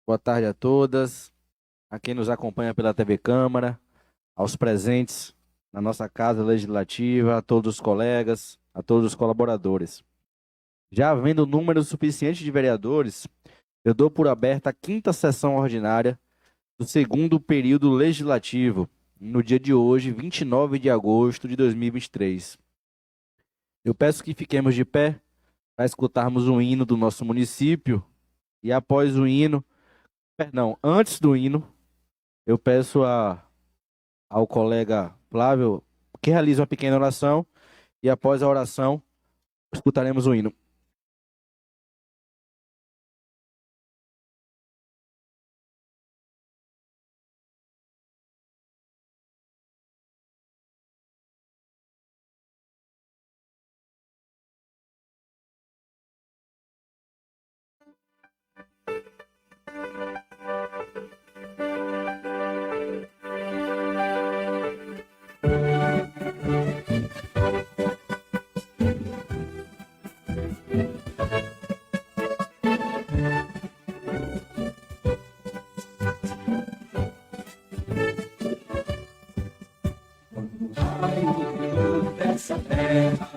Boa tarde a todas, a quem nos acompanha pela TV Câmara, aos presentes na nossa Casa Legislativa, a todos os colegas, a todos os colaboradores. Já havendo número suficiente de vereadores, eu dou por aberta a quinta sessão ordinária do segundo período legislativo, no dia de hoje, 29 de agosto de 2023. Eu peço que fiquemos de pé para escutarmos o hino do nosso município e após o hino, perdão, antes do hino, eu peço ao colega Flávio que realize uma pequena oração e após a oração escutaremos o hino. Dessa terra,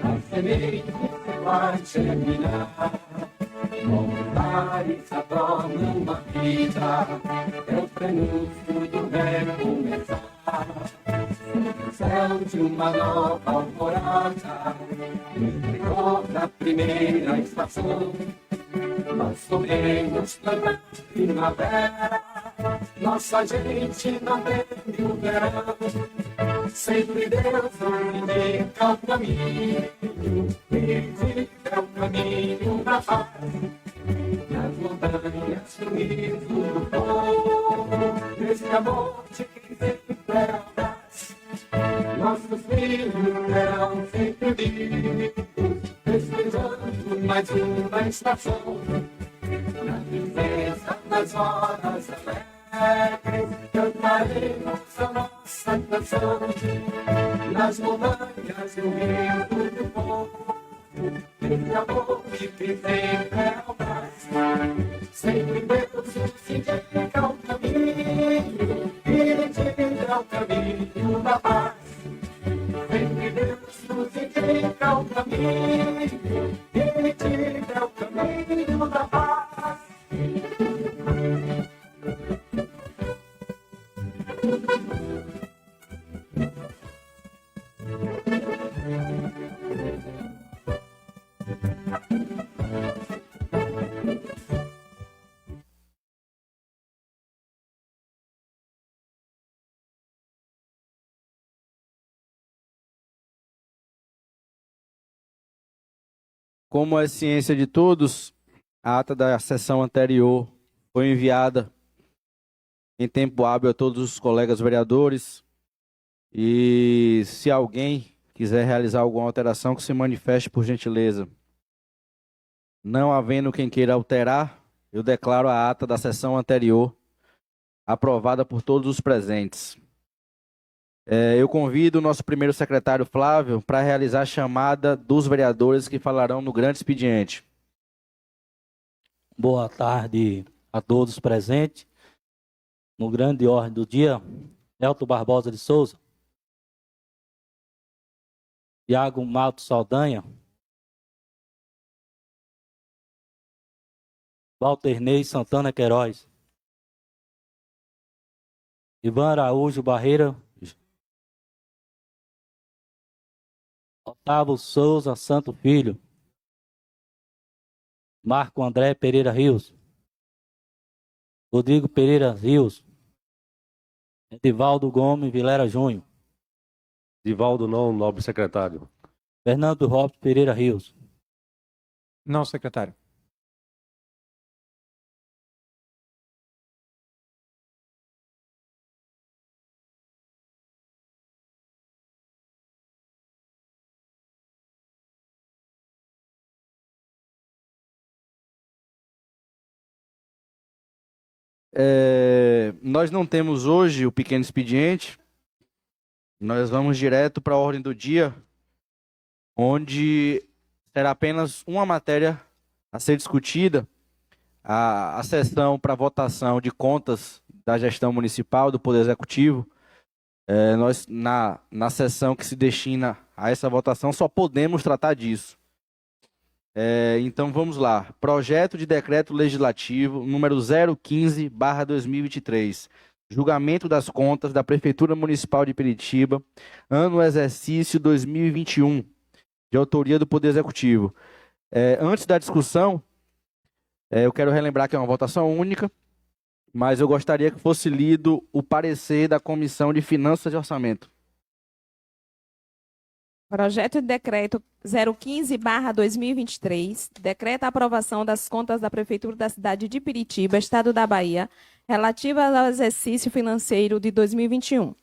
a semente vai germinar. Montares adornam uma vida, é o prenúncio do recomeçar. No céu de uma nova alvorada, entrou na primeira estação. Nós somos planta primavera, nossa gente não teme o verão. Sempre Deus indica o caminho, indica o caminho da paz. Nas montanhas, no riso do povo, esse amor de quem sempre abraça. Nossos filhos serão sempre vivos, festejando mais uma estação. Na tristeza das horas alegres, cantaremos a nossa canção. Nas montanhas do rio do povo, esse amor de que sempre é o braço. Sempre Deus nos indica o caminho, indica o caminho da paz. Sempre Deus nos indica o caminho, indica o caminho da paz. Como é ciência de todos, a ata da sessão anterior foi enviada em tempo hábil a todos os colegas vereadores e se alguém quiser realizar alguma alteração, que se manifeste por gentileza. Não havendo quem queira alterar, eu declaro a ata da sessão anterior aprovada por todos os presentes. Eu convido o nosso primeiro secretário, Flávio, para realizar a chamada dos vereadores que falarão no grande expediente. Boa tarde a todos presentes. No grande ordem do dia, Elton Barbosa de Souza, Iago Mato Saldanha, Walternei Santana Queiroz, Ivan Araújo Barreira, Otávio Souza Santo Filho, Marco André Pereira Rios, Rodrigo Pereira Rios, Edivaldo Gomes Vilera Júnior, Divaldo não, nobre secretário. Fernando Robson Pereira Rios, Não, secretário. Nós não temos hoje o pequeno expediente, nós vamos direto para a ordem do dia, onde será apenas uma matéria a ser discutida, a sessão para votação de contas da gestão municipal, do Poder Executivo. Nós, na sessão que se destina a essa votação, só podemos tratar disso. Então, vamos lá. Projeto de Decreto Legislativo número 015/2023. Julgamento das contas da Prefeitura Municipal de Piritiba, ano exercício 2021, de autoria do Poder Executivo. Antes da discussão, eu quero relembrar que é uma votação única, mas eu gostaria que fosse lido o parecer da Comissão de Finanças e Orçamento. Projeto de Decreto 015/2023, decreta a aprovação das contas da Prefeitura da cidade de Piritiba, Estado da Bahia, relativas ao exercício financeiro de 2021.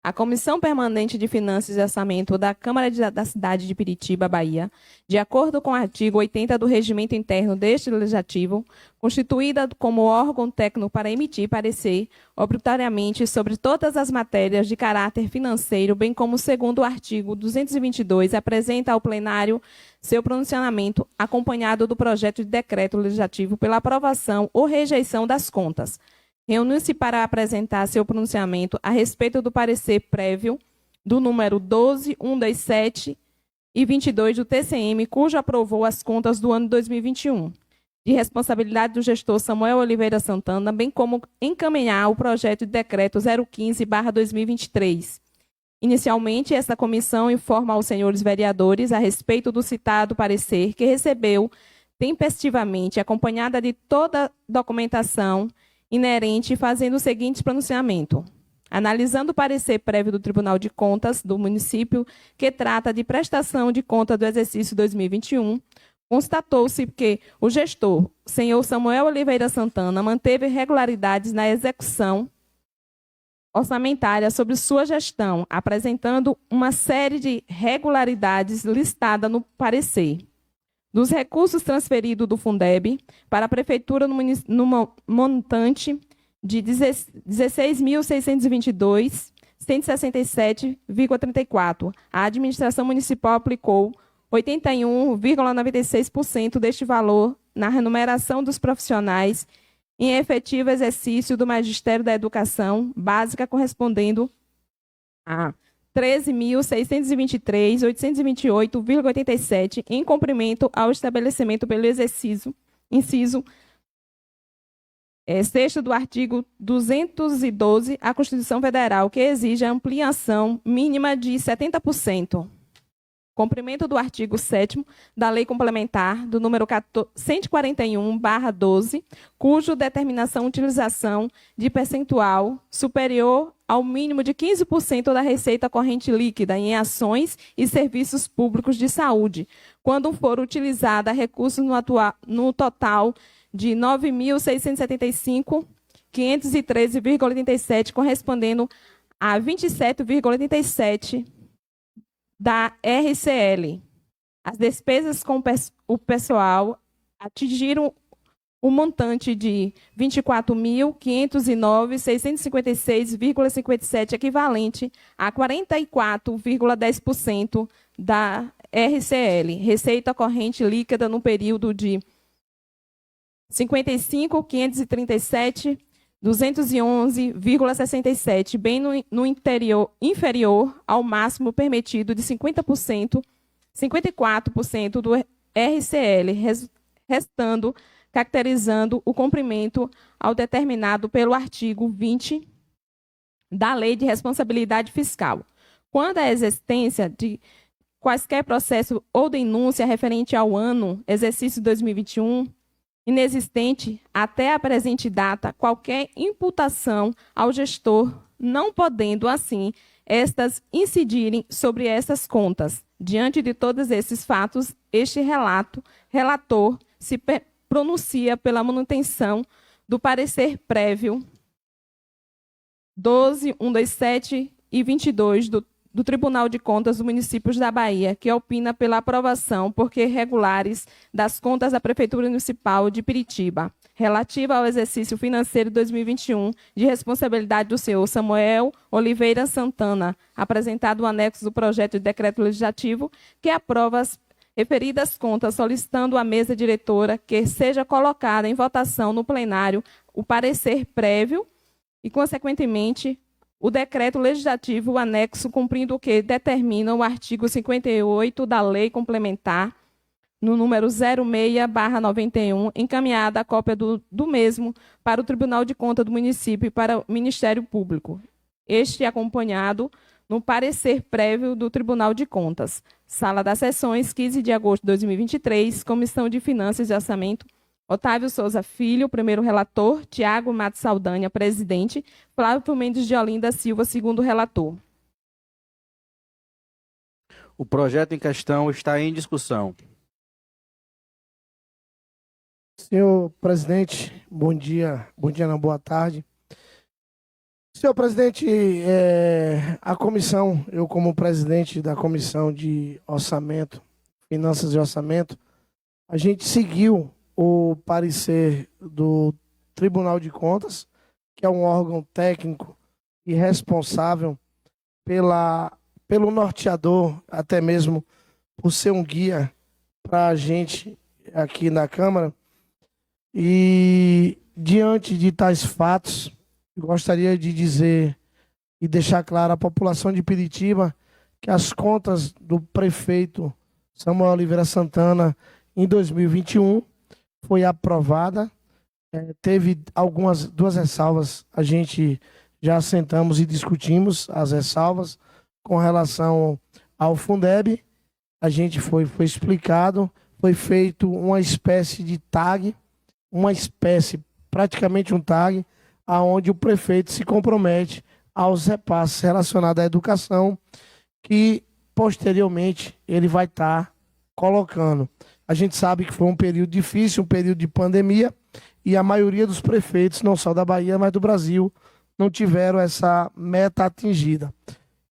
A Comissão Permanente de Finanças e Orçamento da Câmara da cidade de Piritiba, Bahia, de acordo com o artigo 80 do Regimento Interno deste Legislativo, constituída como órgão técnico para emitir parecer obrigatoriamente sobre todas as matérias de caráter financeiro, bem como, segundo o artigo 222, apresenta ao plenário seu pronunciamento acompanhado do projeto de decreto legislativo pela aprovação ou rejeição das contas. Reúne-se para apresentar seu pronunciamento a respeito do parecer prévio do número 12.127 e 22 do TCM, cujo aprovou as contas do ano 2021, de responsabilidade do gestor Samuel Oliveira Santana, bem como encaminhar o projeto de decreto 015/2023. Inicialmente, esta comissão informa aos senhores vereadores a respeito do citado parecer, que recebeu tempestivamente, acompanhada de toda a documentação inerente, fazendo o seguinte pronunciamento. Analisando o parecer prévio do Tribunal de Contas do município, que trata de prestação de conta do exercício 2021, constatou-se que o gestor, senhor Samuel Oliveira Santana, manteve irregularidades na execução orçamentária sobre sua gestão, apresentando uma série de irregularidades listada no parecer. Dos recursos transferidos do Fundeb para a Prefeitura no montante de 16.622.167,34. A administração municipal aplicou 81,96% deste valor na remuneração dos profissionais em efetivo exercício do Magistério da Educação Básica, correspondendo a 13.623.828,87, em cumprimento ao estabelecimento pelo exercício, inciso 6º do artigo 212 da Constituição Federal, que exige a ampliação mínima de 70%. Cumprimento do artigo 7º da Lei Complementar do número 141/12, cujo determinação utilização de percentual superior ao mínimo de 15% da receita corrente líquida em ações e serviços públicos de saúde, quando for utilizada recursos no total de 9.675.513,87, correspondendo a 27,87% da RCL. As despesas com o pessoal atingiram o montante de 24.509.656,57, equivalente a 44,10% da RCL, receita corrente líquida no período de 55.537.211,67, bem no inferior ao máximo permitido de 54% do RCL, restando caracterizando o cumprimento ao determinado pelo artigo 20 da Lei de Responsabilidade Fiscal. Quando a existência de quaisquer processo ou denúncia referente ao ano exercício 2021, inexistente até a presente data qualquer imputação ao gestor, não podendo, assim, estas incidirem sobre essas contas. Diante de todos esses fatos, este relator se pronuncia pela manutenção do parecer prévio 12.127 e 22 do Tribunal de Contas dos Municípios da Bahia, que opina pela aprovação por irregulares das contas da Prefeitura Municipal de Piritiba, relativa ao exercício financeiro de 2021, de responsabilidade do senhor Samuel Oliveira Santana, apresentado o anexo do projeto de decreto legislativo, que aprova referidas contas, solicitando à mesa diretora que seja colocada em votação no plenário o parecer prévio e, consequentemente, o decreto legislativo, o anexo, cumprindo o que determina o artigo 58 da Lei Complementar, no número 06/91, encaminhada a cópia do mesmo para o Tribunal de Contas do município e para o Ministério Público. Este acompanhado no parecer prévio do Tribunal de Contas. Sala das Sessões, 15 de agosto de 2023, Comissão de Finanças e Orçamento, Otávio Souza Filho, primeiro relator, Tiago Matos Saldanha, presidente, Flávio Mendes de Olinda Silva, segundo relator. O projeto em questão está em discussão. Senhor presidente, bom dia, não, boa tarde. Senhor presidente, a comissão, eu como presidente da Comissão de Orçamento, Finanças e Orçamento, a gente seguiu o parecer do Tribunal de Contas, que é um órgão técnico e responsável pelo norteador, até mesmo por ser um guia para a gente aqui na Câmara. E diante de tais fatos, gostaria de dizer e deixar claro à população de Piritiba que as contas do prefeito Samuel Oliveira Santana em 2021 foi aprovada. Teve duas ressalvas, a gente já sentamos e discutimos as ressalvas com relação ao Fundeb. A gente foi explicado, foi feito uma espécie de tag, praticamente um tag, aonde o prefeito se compromete aos repasses relacionados à educação, que posteriormente ele vai estar colocando. A gente sabe que foi um período difícil, um período de pandemia, e a maioria dos prefeitos, não só da Bahia, mas do Brasil, não tiveram essa meta atingida.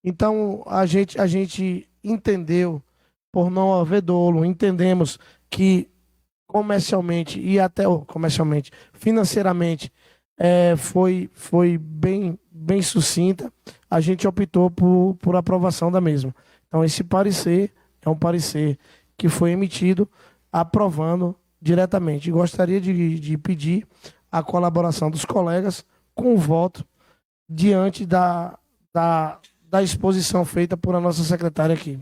Então, a gente entendeu, por não haver dolo, entendemos que financeiramente, foi bem sucinta. A gente optou por aprovação da mesma. Então, esse parecer é um parecer que foi emitido aprovando diretamente. E gostaria de pedir a colaboração dos colegas com o voto diante da exposição feita por a nossa secretária aqui.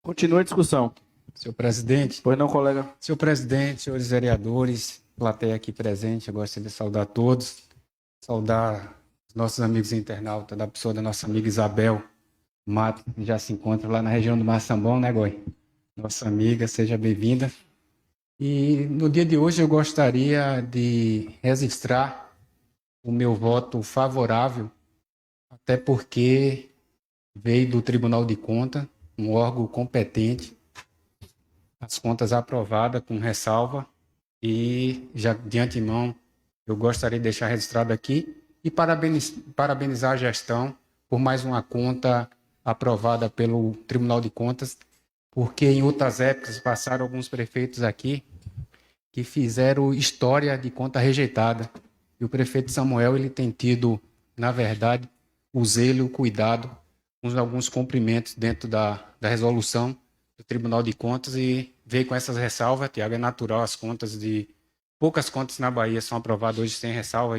Continua a discussão. Senhor presidente. Pois não, colega. Senhor presidente, senhores vereadores, plateia aqui presente, eu gostaria de saudar todos, saudar os nossos amigos internautas, da pessoa da nossa amiga Isabel Mato, que já se encontra lá na região do Maçambão, né, Goi? Nossa amiga, seja bem-vinda. E no dia de hoje eu gostaria de registrar o meu voto favorável, até porque veio do Tribunal de Contas, um órgão competente, as contas aprovadas com ressalva, e já de antemão eu gostaria de deixar registrado aqui e parabenizar a gestão por mais uma conta aprovada pelo Tribunal de Contas, porque em outras épocas passaram alguns prefeitos aqui que fizeram história de conta rejeitada, e o prefeito Samuel ele tem tido, na verdade, o zelo e o cuidado com alguns cumprimentos dentro da resolução do Tribunal de Contas, e veio com essas ressalvas. Tiago, é natural, poucas contas na Bahia são aprovadas hoje sem ressalva,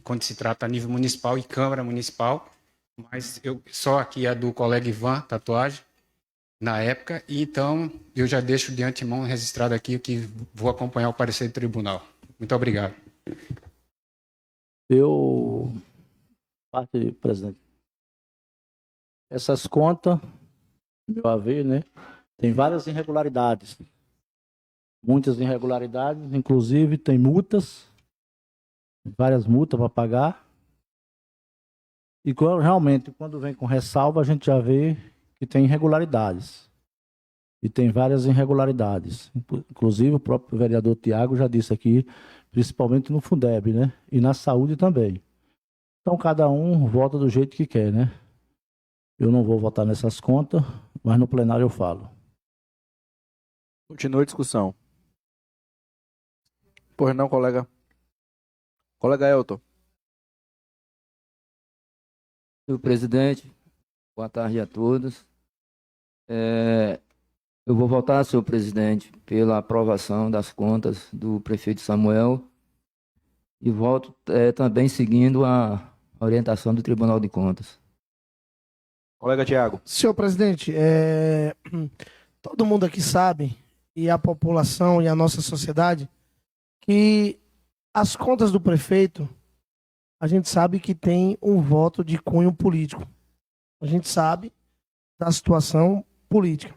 quando se trata a nível municipal e Câmara Municipal, mas só aqui a do colega Ivan Tatuagem, na época, e então eu já deixo de antemão registrado aqui que vou acompanhar o parecer do tribunal. Muito obrigado. Presidente, essas contas, meu haver, né, tem várias irregularidades. Muitas irregularidades, inclusive tem multas, várias multas para pagar. E realmente, quando vem com ressalva, a gente já vê que tem irregularidades. E tem várias irregularidades. Inclusive, o próprio vereador Tiago já disse aqui, principalmente no Fundeb, né? E na saúde também. Então, cada um vota do jeito que quer, né? Eu não vou votar nessas contas, mas no plenário eu falo. Continua a discussão. Pois não, colega. Colega Elton. Senhor presidente, boa tarde a todos. Eu vou votar, senhor presidente, pela aprovação das contas do prefeito Samuel e voto também seguindo a orientação do Tribunal de Contas. Colega Tiago. Senhor presidente, todo mundo aqui sabe, e a população e a nossa sociedade, que as contas do prefeito, a gente sabe que tem um voto de cunho político. A gente sabe da situação política.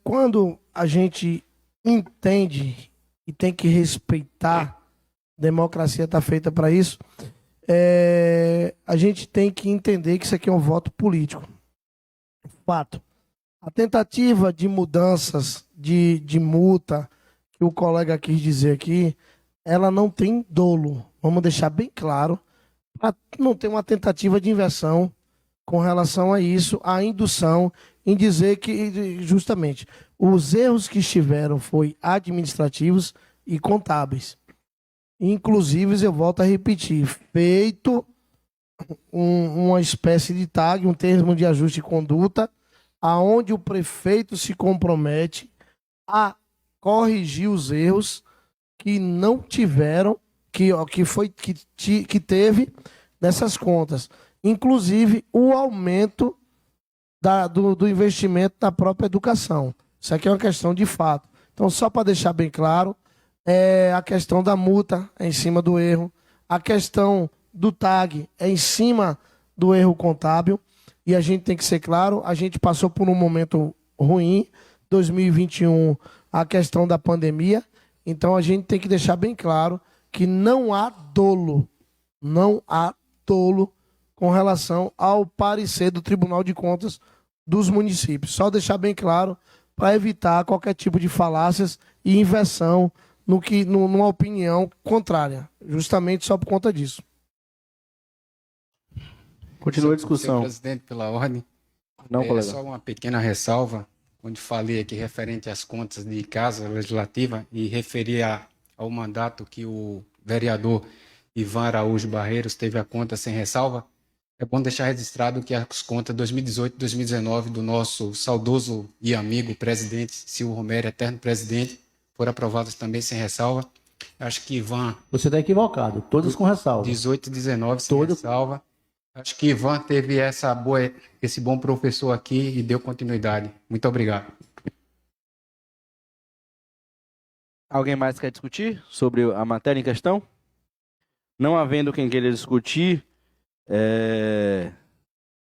Quando a gente entende e tem que respeitar, a democracia está feita para isso, a gente tem que entender que isso aqui é um voto político. Fato. A tentativa de mudanças de multa, que o colega quis dizer aqui, ela não tem dolo. Vamos deixar bem claro, para não ter uma tentativa de inversão com relação a isso, a indução em dizer que, justamente, os erros que estiveram foi administrativos e contábeis. Inclusive, eu volto a repetir, feito uma espécie de tag, um termo de ajuste de conduta, aonde o prefeito se compromete a corrigir os erros que não tiveram, que teve nessas contas. Inclusive, o aumento do investimento na própria educação. Isso aqui é uma questão de fato. Então, só para deixar bem claro, a questão da multa é em cima do erro, a questão do tag é em cima do erro contábil, e a gente tem que ser claro, a gente passou por um momento ruim, 2021, a questão da pandemia, então a gente tem que deixar bem claro que não há dolo com relação ao parecer do Tribunal de Contas dos municípios. Só deixar bem claro para evitar qualquer tipo de falácias e inversão numa opinião contrária, justamente só por conta disso. Continua a discussão. Senhor presidente, pela ordem. Não, colega. Só uma pequena ressalva, onde falei aqui referente às contas de Casa Legislativa e referi ao mandato que o vereador Ivan Araújo Barreiros teve a conta sem ressalva. É bom deixar registrado que as contas 2018 e 2019 do nosso saudoso e amigo presidente Silvio Romero, eterno presidente, foram aprovadas também sem ressalva. Acho que Ivan... Você está equivocado, todas com ressalva. 18 e 19 sem ressalva. Acho que Ivan teve esse bom professor aqui e deu continuidade. Muito obrigado. Alguém mais quer discutir sobre a matéria em questão? Não havendo quem queira discutir,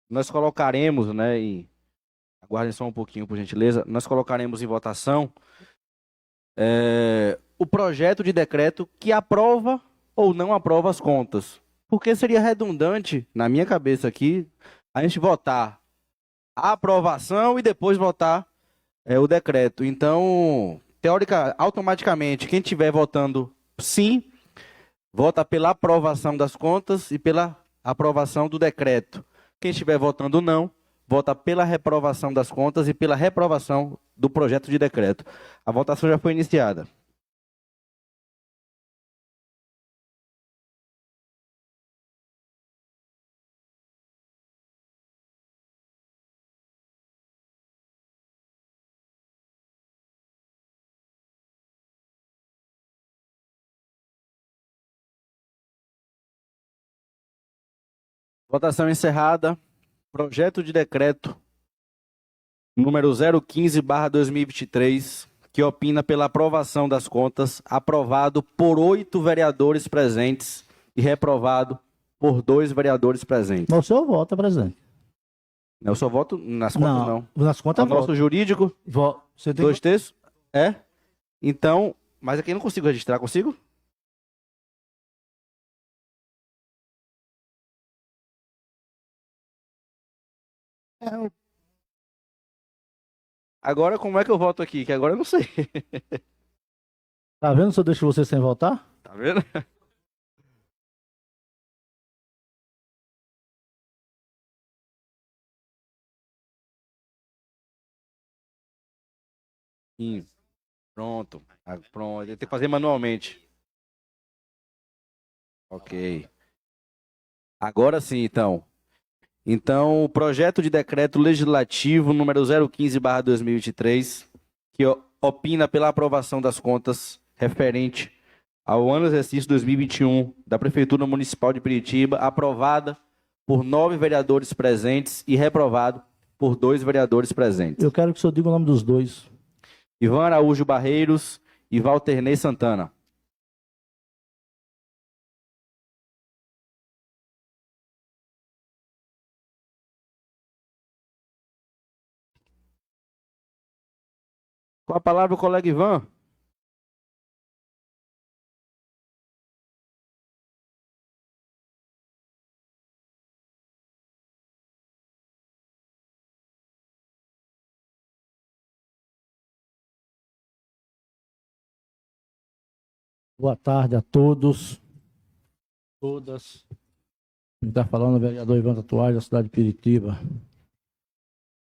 nós colocaremos, né, e aguardem só um pouquinho, por gentileza, nós colocaremos em votação o projeto de decreto que aprova ou não aprova as contas. Porque seria redundante, na minha cabeça aqui, a gente votar a aprovação e depois votar o decreto. Então, automaticamente, quem estiver votando sim, vota pela aprovação das contas e pela aprovação do decreto. Quem estiver votando não, vota pela reprovação das contas e pela reprovação do projeto de decreto. A votação já foi iniciada. Votação encerrada. Projeto de decreto número 015/2023, que opina pela aprovação das contas, aprovado por 8 vereadores presentes e reprovado por 2 vereadores presentes. Mas o senhor vota, presidente. Eu só voto nas contas, não. Nas contas O nosso vota. jurídico, Você tem 2/3? Então, mas aqui eu não consigo registrar, consigo? Agora, como é que eu voto aqui? Que agora eu não sei. Tá vendo se eu deixo você sem votar? Tá vendo? Sim. Pronto. Pronto. Eu tenho que fazer manualmente. Ok. Agora sim, então. Então, o projeto de decreto legislativo número 015/2023, que opina pela aprovação das contas referente ao ano exercício 2021 da Prefeitura Municipal de Piritiba, aprovada por 9 vereadores presentes e reprovado por 2 vereadores presentes. Eu quero que o senhor diga o nome dos dois. Ivan Araújo Barreiros e Valternei Santana. Com a palavra o colega Ivan. Boa tarde a todos, todas. Quem está falando é o vereador Ivan Tatuagem, da cidade de Piritiba.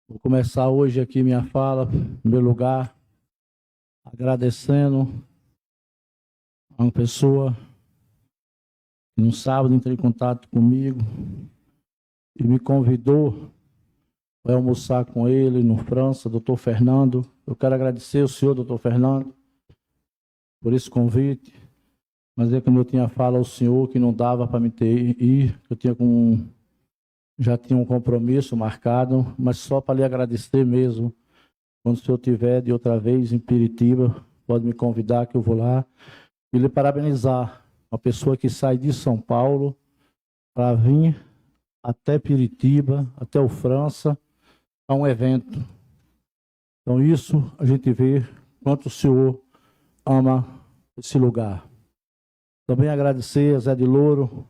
Vou começar hoje aqui minha fala, em primeiro lugar, agradecendo a uma pessoa que no sábado entrou em contato comigo e me convidou para almoçar com ele no França, doutor Fernando. Eu quero agradecer ao senhor, doutor Fernando, por esse convite, mas é como eu tinha falado ao senhor que não dava para me ir, eu já tinha um compromisso marcado, mas só para lhe agradecer mesmo. Quando o senhor tiver de outra vez em Piritiba, pode me convidar que eu vou lá e lhe parabenizar. Uma pessoa que sai de São Paulo para vir até Piritiba, até o França, a um evento. Então isso a gente vê quanto o senhor ama esse lugar. Também agradecer a Zé de Louro,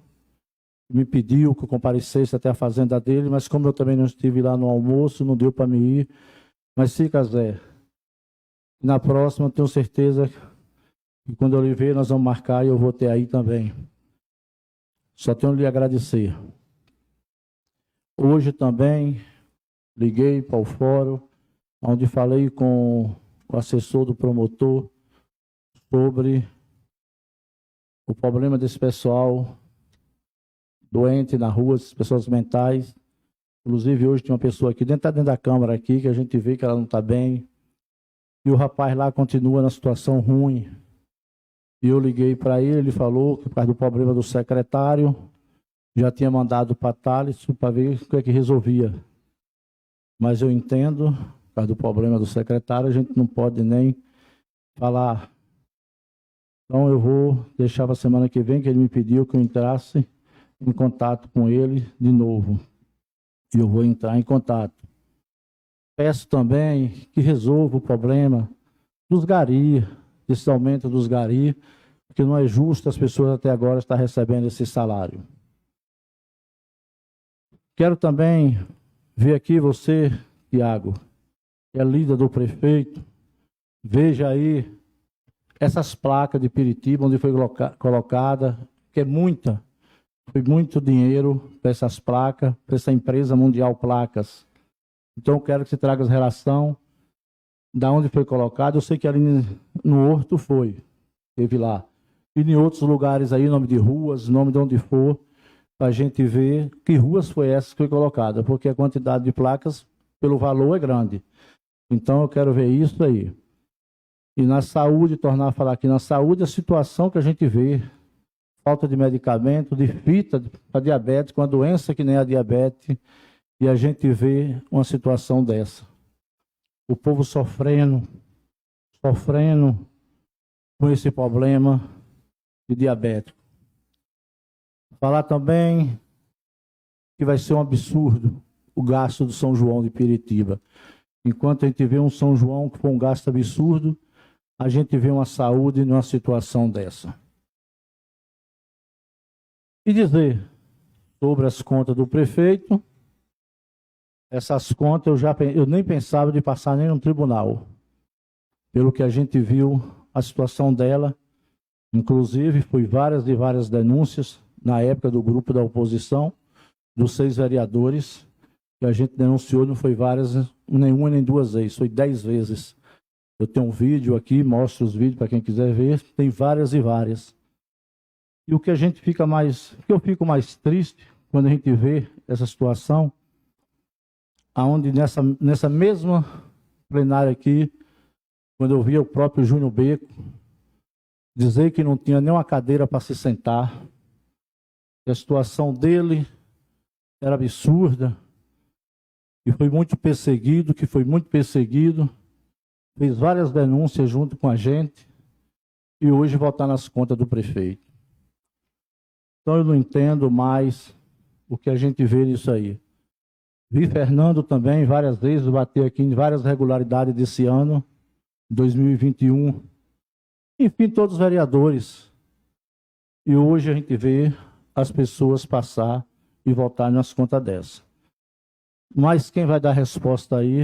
que me pediu que eu comparecesse até a fazenda dele, mas como eu também não estive lá no almoço, não deu para me ir. Mas fica, Zé. Na próxima, tenho certeza que quando eu lhe ver, nós vamos marcar e eu vou ter aí também. Só tenho a lhe agradecer. Hoje também liguei para o fórum, onde falei com o assessor do promotor sobre o problema desse pessoal doente na rua, essas pessoas mentais. Inclusive, hoje tem uma pessoa aqui dentro da Câmara aqui, que a gente vê que ela não está bem. E o rapaz lá continua na situação ruim. E eu liguei para ele, ele falou que por causa do problema do secretário, já tinha mandado para Thales para ver o que é que resolvia. Mas eu entendo, por causa do problema do secretário, a gente não pode nem falar. Então eu vou deixar para a semana que vem, que ele me pediu que eu entrasse em contato com ele de novo. E eu vou entrar em contato. Peço também que resolva o problema dos gari, desse aumento dos gari, porque não é justo as pessoas até agora estar recebendo esse salário. Quero também ver aqui você, Tiago, que é líder do prefeito, veja aí essas placas de Piritiba, onde foi colocada, que é foi muito dinheiro para essas placas, para essa empresa Mundial Placas. Então, eu quero que você traga as relações da onde foi colocado. Eu sei que ali no Horto teve lá. E em outros lugares aí, nome de ruas, nome de onde for, para a gente ver que ruas foi essa que foi colocada, porque a quantidade de placas, pelo valor, é grande. Então, eu quero ver isso aí. E na saúde, tornar a falar aqui, na saúde, a situação que a gente vê, falta de medicamento, de fita para diabetes, com uma doença que nem a diabetes, e a gente vê uma situação dessa. O povo sofrendo com esse problema de diabetes. Falar também que vai ser um absurdo o gasto do São João de Piritiba. Enquanto a gente vê um São João que foi um gasto absurdo, a gente vê uma saúde numa situação dessa. E dizer sobre as contas do prefeito, essas contas eu nem pensava de passar nem no tribunal. Pelo que a gente viu, a situação dela, inclusive, foi várias denúncias na época do grupo da oposição, dos 6 vereadores, que a gente denunciou, não foi nenhuma nem 2 vezes, foi 10 vezes. Eu tenho um vídeo aqui, mostro os vídeos para quem quiser ver, tem várias e várias. E o que a gente fica mais, o que eu fico mais triste, quando a gente vê essa situação, aonde nessa mesma plenária aqui, quando eu via o próprio Júnior Beco dizer que não tinha nenhuma cadeira para se sentar, que a situação dele era absurda, que foi muito perseguido, fez várias denúncias junto com a gente e hoje votar nas contas do prefeito. Então eu não entendo mais o que a gente vê nisso aí. Vi Fernando também várias vezes bater aqui em várias irregularidades desse ano, 2021. Enfim, todos os vereadores. E hoje a gente vê as pessoas passar e votar nas contas dessa. Mas quem vai dar resposta aí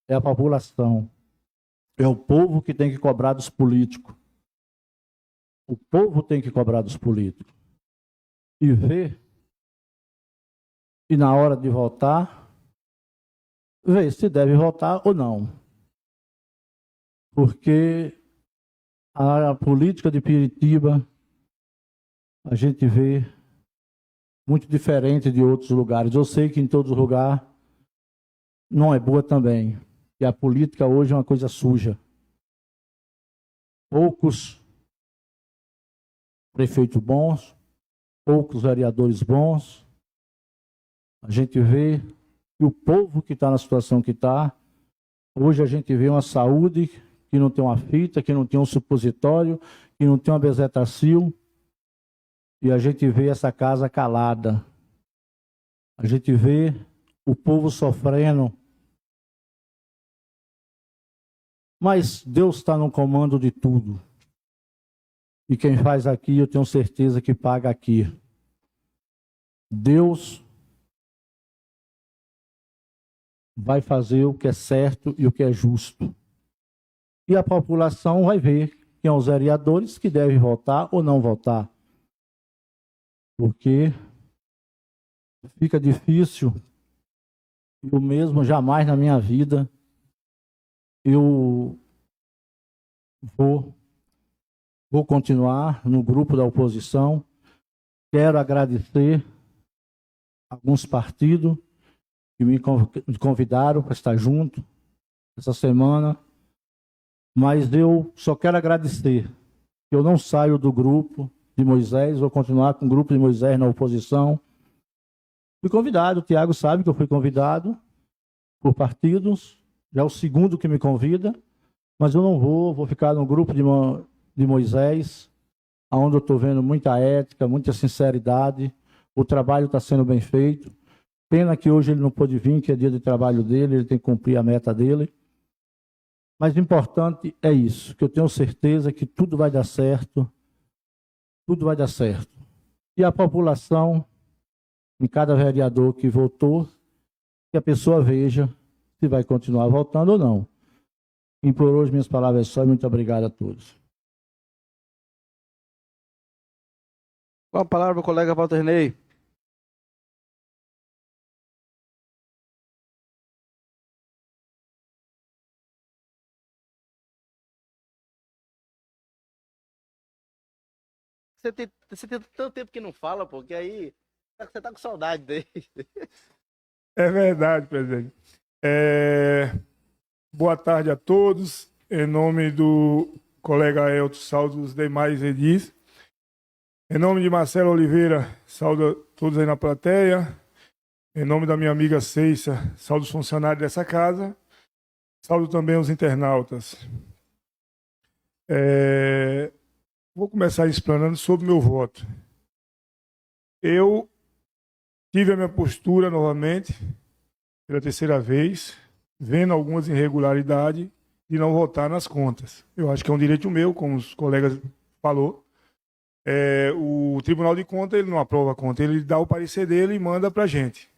é a população. É o povo que tem que cobrar dos políticos. O povo tem que cobrar dos políticos. E ver, e na hora de votar, ver se deve votar ou não. Porque a política de Piritiba, a gente vê muito diferente de outros lugares. Eu sei que em todos os lugares não é boa também. E a política hoje é uma coisa suja. Poucos prefeitos bons, poucos vereadores bons. A gente vê que o povo que está na situação que está, hoje a gente vê uma saúde que não tem uma fita, que não tem um supositório, que não tem uma bezetacil, e a gente vê essa casa calada. A gente vê o povo sofrendo. Mas Deus está no comando de tudo. E quem faz aqui, eu tenho certeza que paga aqui. Deus vai fazer o que é certo e o que é justo. E a população vai ver quem são os vereadores que devem votar ou não votar. Porque fica difícil. Eu mesmo, jamais na minha vida, eu vou continuar no grupo da oposição. Quero agradecer alguns partidos que me convidaram para estar junto essa semana, mas eu só quero agradecer. Eu não saio do grupo de Moisés, vou continuar com o grupo de Moisés na oposição. Fui convidado, o Tiago sabe que eu fui convidado por partidos, já é o segundo que me convida, mas eu não vou ficar no grupo de Moisés, onde eu estou vendo muita ética, muita sinceridade, o trabalho está sendo bem feito. Pena que hoje ele não pôde vir, que é dia de trabalho dele, ele tem que cumprir a meta dele. Mas o importante é isso, que eu tenho certeza que tudo vai dar certo, tudo vai dar certo. E a população, em cada vereador que votou, que a pessoa veja se vai continuar votando ou não. E por hoje minhas palavras só e muito obrigado a todos. Com a palavra o colega Walter Ney. Você tem tanto tempo que não fala, pô, que aí você tá com saudade dele. É verdade, presidente. Boa tarde a todos. Em nome do colega Elton, saúdo os demais edis. Em nome de Marcelo Oliveira, saúdo a todos aí na plateia. Em nome da minha amiga Ceissa, saúdo os funcionários dessa casa. Saúdo também os internautas. Vou começar explanando sobre o meu voto. Eu tive a minha postura novamente, pela terceira vez, vendo algumas irregularidades de não votar nas contas. Eu acho que é um direito meu, como os colegas falou. O Tribunal de Contas ele não aprova a conta, ele dá o parecer dele e manda para a gente,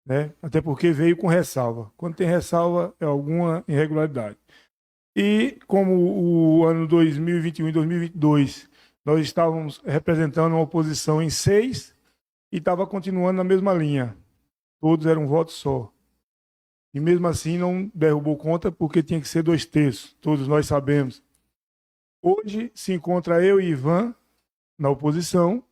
né? Até porque veio com ressalva. Quando tem ressalva, é alguma irregularidade. E como o ano 2021 e 2022, nós estávamos representando uma oposição em 6 e estava continuando na mesma linha. Todos eram um voto só. E mesmo assim não derrubou conta porque tinha que ser 2/3. Todos nós sabemos. Hoje se encontra eu e Ivan na oposição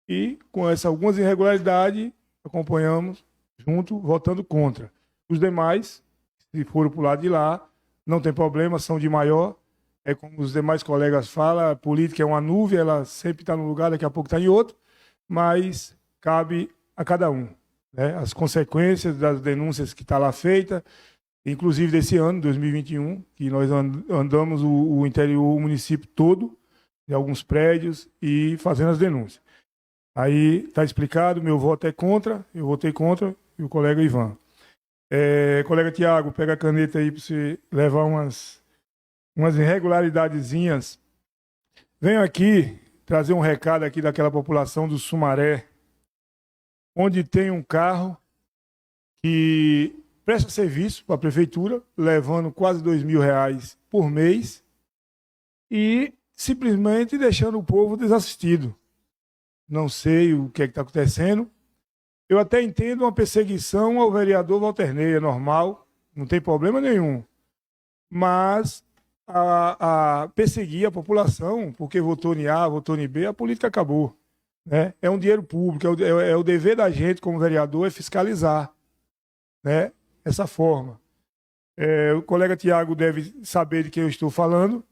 e com algumas irregularidades acompanhamos junto, votando contra. Os demais, se foram para o lado de lá, não tem problema, são de maior. É como os demais colegas falam, a política é uma nuvem, ela sempre está num lugar, daqui a pouco está em outro, mas cabe a cada um, né? As consequências das denúncias que está lá feita, inclusive desse ano, 2021, que nós andamos o interior, o município todo, em alguns prédios, e fazendo as denúncias. Aí está explicado, meu voto é contra, eu votei contra, e o colega Ivan. Colega Tiago, pega a caneta aí para você levar umas irregularidadezinhas. Venho aqui trazer um recado aqui daquela população do Sumaré, onde tem um carro que presta serviço para a prefeitura, levando quase R$2.000 por mês e simplesmente deixando o povo desassistido. Não sei o que é que está acontecendo. Eu até entendo uma perseguição ao vereador Walter Ney, é normal, não tem problema nenhum. Mas a perseguir a população, porque votou em A, votou em B, a política acabou, né? É um dinheiro público, é o dever da gente como vereador é fiscalizar, né? Essa forma. O colega Tiago deve saber de quem eu estou falando.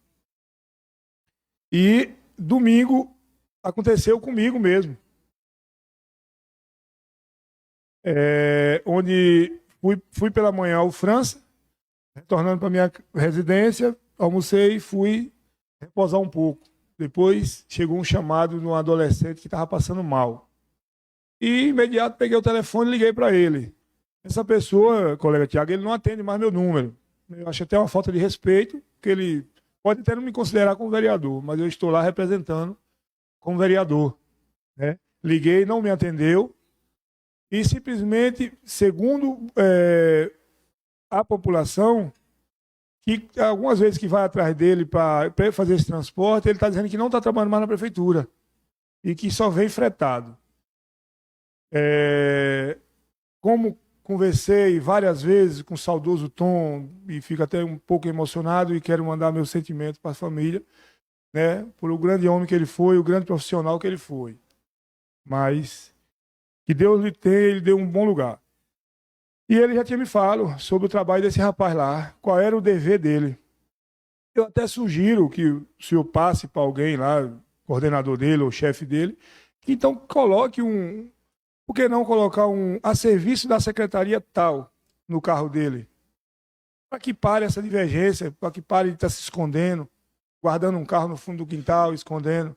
E domingo aconteceu comigo mesmo. Onde fui pela manhã ao França, retornando para minha residência, almocei e fui repousar um pouco. Depois chegou um chamado de um adolescente que estava passando mal. E imediato peguei o telefone e liguei para ele. Essa pessoa, colega Tiago, ele não atende mais meu número. Eu acho até uma falta de respeito, que ele pode até não me considerar como vereador, mas eu estou lá representando como vereador, né? Liguei, não me atendeu. E simplesmente, segundo a população, que algumas vezes que vai atrás dele para fazer esse transporte, ele está dizendo que não está trabalhando mais na prefeitura e que só vem fretado. Como conversei várias vezes com o saudoso Tom e fico até um pouco emocionado e quero mandar meus sentimentos para a família, né, por o grande homem que ele foi, o grande profissional que ele foi. Mas que Deus lhe tenha, ele deu um bom lugar. E ele já tinha me falado sobre o trabalho desse rapaz lá, qual era o dever dele. Eu até sugiro que o senhor passe para alguém lá, coordenador dele ou chefe dele, que então coloque por que não colocar a serviço da secretaria tal no carro dele? Para que pare essa divergência, para que pare de estar se escondendo, guardando um carro no fundo do quintal, escondendo.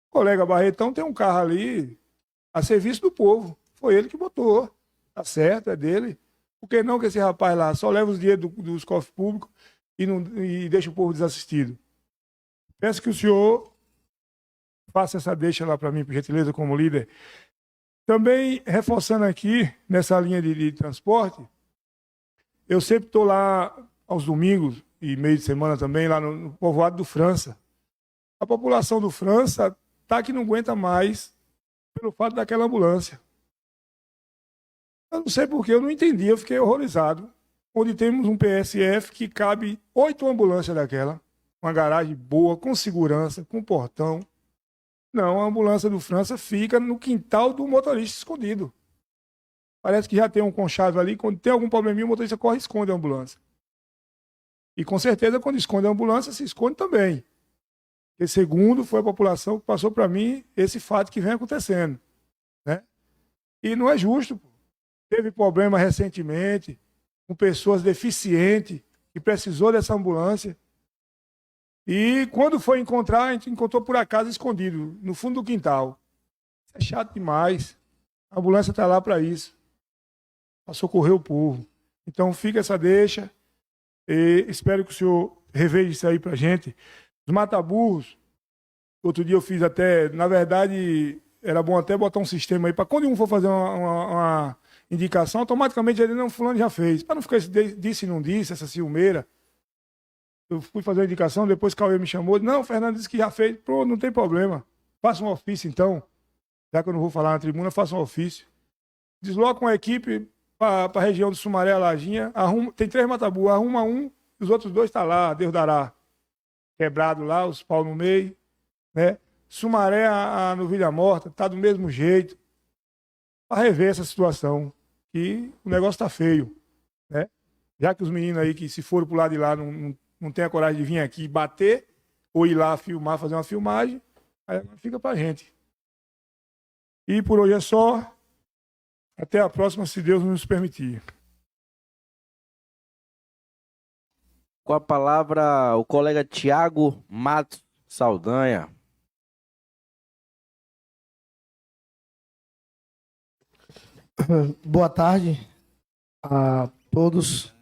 O colega Barretão tem um carro ali a serviço do povo. Foi ele que botou. Tá certo, é dele. Por que não que esse rapaz lá só leva os dinheiros dos cofres públicos e deixa o povo desassistido? Peço que o senhor faça essa deixa lá para mim, por gentileza, como líder. Também, reforçando aqui, nessa linha de transporte, eu sempre estou lá aos domingos e meio de semana também, lá no povoado do França. A população do França está que não aguenta mais pelo fato daquela ambulância. Eu não sei porque, eu não entendi, eu fiquei horrorizado. Onde temos um PSF que cabe 8 ambulâncias daquela, uma garagem boa, com segurança, com portão. Não, a ambulância do França fica no quintal do motorista escondido. Parece que já tem um conchave ali, quando tem algum probleminha, o motorista corre e esconde a ambulância. E com certeza, quando esconde a ambulância, se esconde também. Porque segundo foi a população que passou para mim esse fato que vem acontecendo, né? E não é justo, pô. Teve problema recentemente com pessoas deficientes que precisou dessa ambulância. E quando foi encontrar, a gente encontrou por acaso escondido, no fundo do quintal. Isso é chato demais. A ambulância está lá para isso, para socorrer o povo. Então fica essa deixa. E espero que o senhor reveja isso aí para a gente. Os mata-burros, outro dia eu fiz até, na verdade, era bom até botar um sistema aí, para quando um for fazer uma indicação, automaticamente ele não, fulano já fez. Para não ficar disse e não disse, essa ciumeira. Eu fui fazer uma indicação, depois o Cauê me chamou. Não, o Fernando disse que já fez. Pronto, não tem problema. Faça um ofício, então. Já que eu não vou falar na tribuna, faça um ofício. Desloca uma equipe para a região do Sumaré, a Lajinha. Tem 3 mataburros, arruma um, os outros 2 estão lá, Deus dará. Quebrado lá, os pau no meio. Né? Sumaré, a novilha morta, está do mesmo jeito. para rever essa situação, que o negócio está feio, né? Já que os meninos aí que se foram pro lado de lá não tem a coragem de vir aqui bater, ou ir lá filmar, fazer uma filmagem, aí fica pra gente. E por hoje é só. Até a próxima, se Deus nos permitir. Com a palavra, o colega Tiago Matos Saldanha. Boa tarde a todos.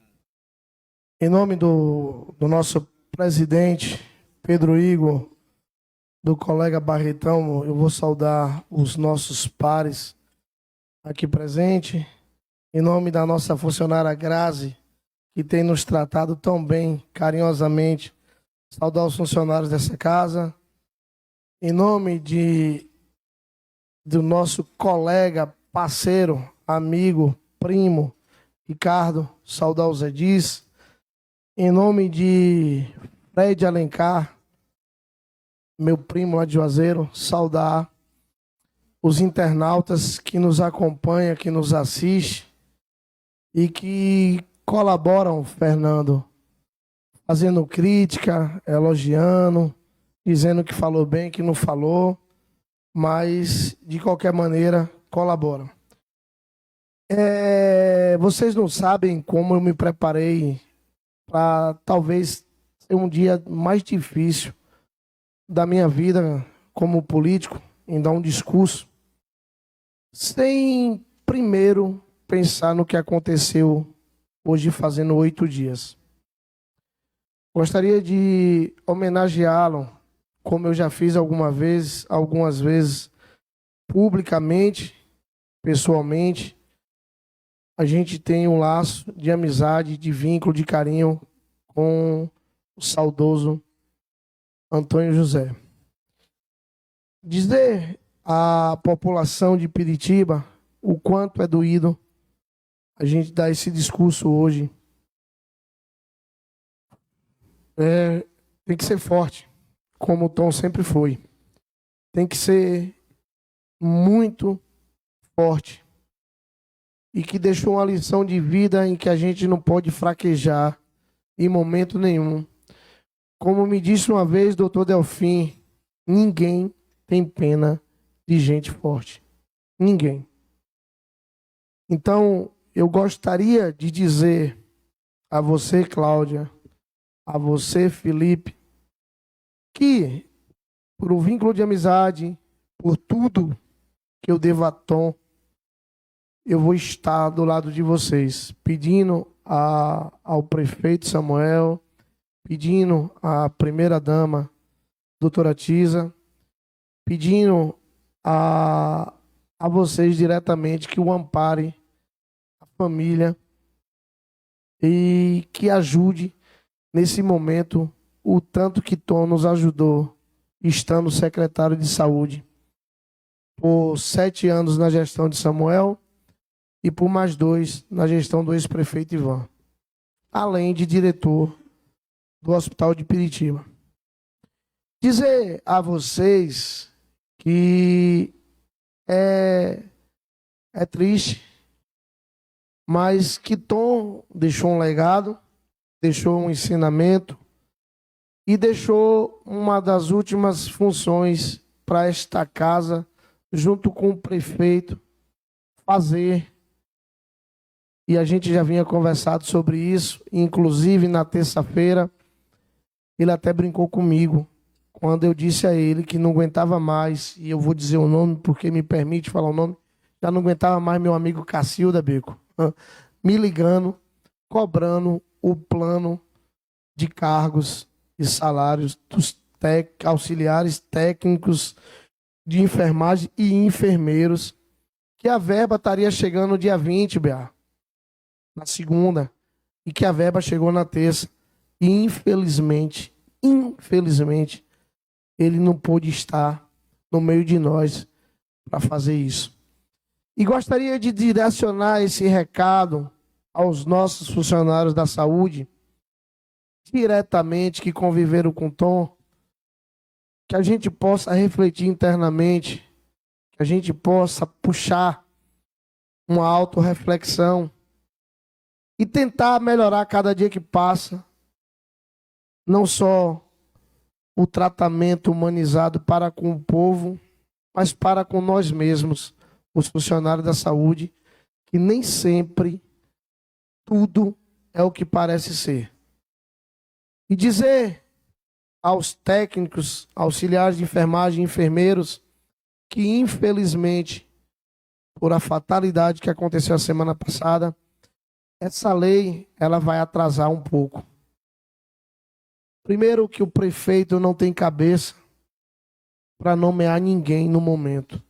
Em nome do nosso presidente, Pedro Igor, do colega Barretão, eu vou saudar os nossos pares aqui presentes. Em nome da nossa funcionária Grazi, que tem nos tratado tão bem, carinhosamente, saudar os funcionários dessa casa. Em nome do nosso colega, parceiro, amigo, primo, Ricardo, saudar os Edis. Em nome de Fred Alencar, meu primo lá de Juazeiro, saudar os internautas que nos acompanham, que nos assistem e que colaboram, Fernando, fazendo crítica, elogiando, dizendo que falou bem, que não falou, mas de qualquer maneira colaboram. Vocês não sabem como eu me preparei para talvez ser um dia mais difícil da minha vida como político, em dar um discurso, sem primeiro pensar no que aconteceu hoje fazendo 8 dias. Gostaria de homenageá-lo, como eu já fiz algumas vezes, publicamente, pessoalmente. A gente tem um laço de amizade, de vínculo, de carinho com o saudoso Antônio José. Dizer à população de Piritiba o quanto é doído a gente dar esse discurso hoje. Tem que ser forte, como o Tom sempre foi. Tem que ser muito forte. E que deixou uma lição de vida em que a gente não pode fraquejar em momento nenhum. Como me disse uma vez doutor Delfim, ninguém tem pena de gente forte. Ninguém. Então, eu gostaria de dizer a você, Cláudia, a você, Felipe, que por um vínculo de amizade, por tudo que eu devo a Tom, eu vou estar do lado de vocês, pedindo ao prefeito Samuel, pedindo à primeira-dama, doutora Tisa, pedindo a vocês diretamente que o ampare a família e que ajude nesse momento o tanto que Tom nos ajudou, estando secretário de saúde, por 7 anos na gestão de Samuel e por mais 2 na gestão do ex-prefeito Ivan, além de diretor do Hospital de Piritiba. Dizer a vocês que é triste, mas que Tom deixou um legado, deixou um ensinamento e deixou uma das últimas funções para esta casa, junto com o prefeito, fazer. E a gente já vinha conversado sobre isso, inclusive na terça-feira, ele até brincou comigo, quando eu disse a ele que não aguentava mais, e eu vou dizer o nome porque me permite falar o nome, já não aguentava mais meu amigo Cacilda Beco, me ligando, cobrando o plano de cargos e salários dos auxiliares técnicos de enfermagem e enfermeiros, que a verba estaria chegando no dia 20, BA, na segunda, e que a verba chegou na terça. E infelizmente, ele não pôde estar no meio de nós para fazer isso. E gostaria de direcionar esse recado aos nossos funcionários da saúde, diretamente, que conviveram com Tom, que a gente possa refletir internamente, que a gente possa puxar uma autorreflexão e tentar melhorar cada dia que passa, não só o tratamento humanizado para com o povo, mas para com nós mesmos, os funcionários da saúde, que nem sempre tudo é o que parece ser. E dizer aos técnicos, auxiliares de enfermagem, enfermeiros, que infelizmente, por a fatalidade que aconteceu a semana passada, essa lei ela vai atrasar um pouco. Primeiro que o prefeito não tem cabeça para nomear ninguém no momento.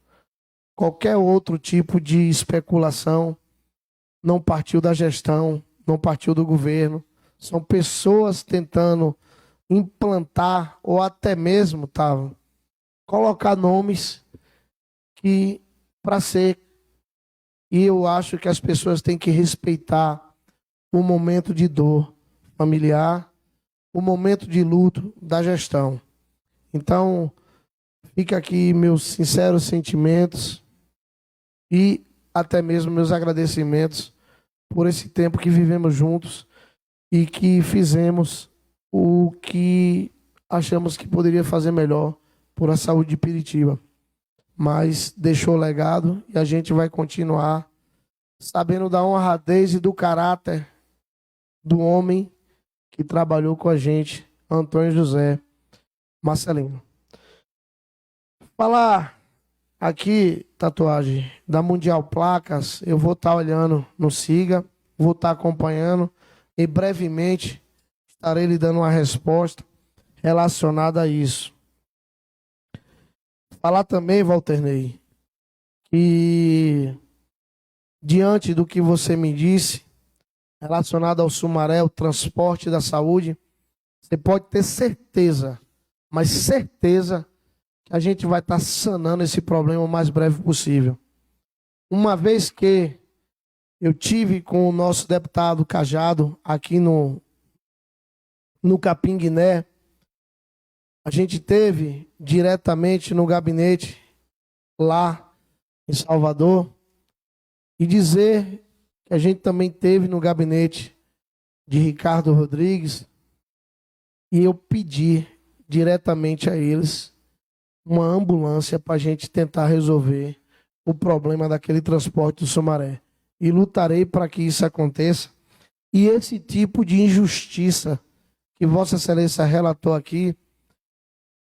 Qualquer outro tipo de especulação não partiu da gestão, não partiu do governo. São pessoas tentando implantar ou até mesmo colocar nomes que para ser. E eu acho que as pessoas têm que respeitar o momento de dor familiar, o momento de luto da gestão. Então, fica aqui meus sinceros sentimentos e até mesmo meus agradecimentos por esse tempo que vivemos juntos e que fizemos o que achamos que poderia fazer melhor por a saúde de Piritiba. Mas deixou legado e a gente vai continuar sabendo da honradez e do caráter do homem que trabalhou com a gente, Antônio José Marcelino. Falar aqui, Tatuagem, da Mundial Placas, eu vou estar olhando no SIGA, vou estar acompanhando e brevemente estarei lhe dando uma resposta relacionada a isso. Falar também, Walternei, que diante do que você me disse, relacionado ao Sumaré, o transporte da saúde, você pode ter certeza, mas certeza, que a gente vai estar sanando esse problema o mais breve possível. Uma vez que eu tive com o nosso deputado Cajado aqui no Capim Guiné, a gente teve diretamente no gabinete lá em Salvador e dizer que a gente também teve no gabinete de Ricardo Rodrigues e eu pedi diretamente a eles uma ambulância para a gente tentar resolver o problema daquele transporte do Sumaré. E lutarei para que isso aconteça. E esse tipo de injustiça que Vossa Excelência relatou aqui,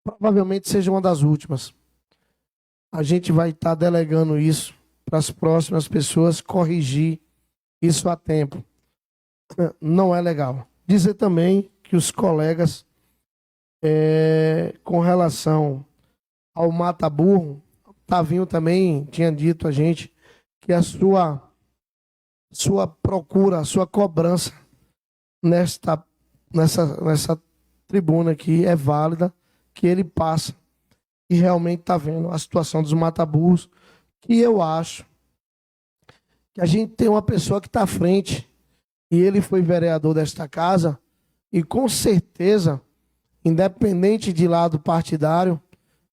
provavelmente seja uma das últimas. A gente vai estar delegando isso para as próximas pessoas corrigir isso a tempo. Não é legal. Dizer também que os colegas, com relação ao mata-burro, Tavinho também tinha dito a gente que a sua procura, a sua cobrança nessa tribuna aqui é válida, que ele passa e realmente está vendo a situação dos mata-burros, que eu acho que a gente tem uma pessoa que está à frente e ele foi vereador desta casa e com certeza, independente de lado partidário,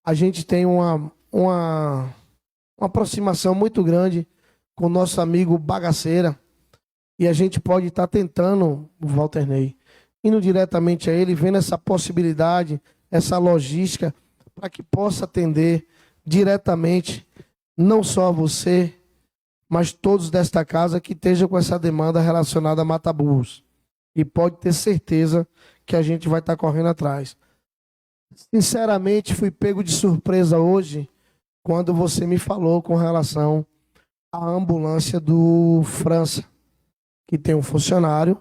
a gente tem uma aproximação muito grande com o nosso amigo Bagaceira e a gente pode estar tentando, Walternei, indo diretamente a ele, vendo essa possibilidade, essa logística, para que possa atender diretamente, não só a você, mas todos desta casa que estejam com essa demanda relacionada a mata-burros. E pode ter certeza que a gente vai estar correndo atrás. Sinceramente, fui pego de surpresa hoje, quando você me falou com relação à ambulância do França, que tem um funcionário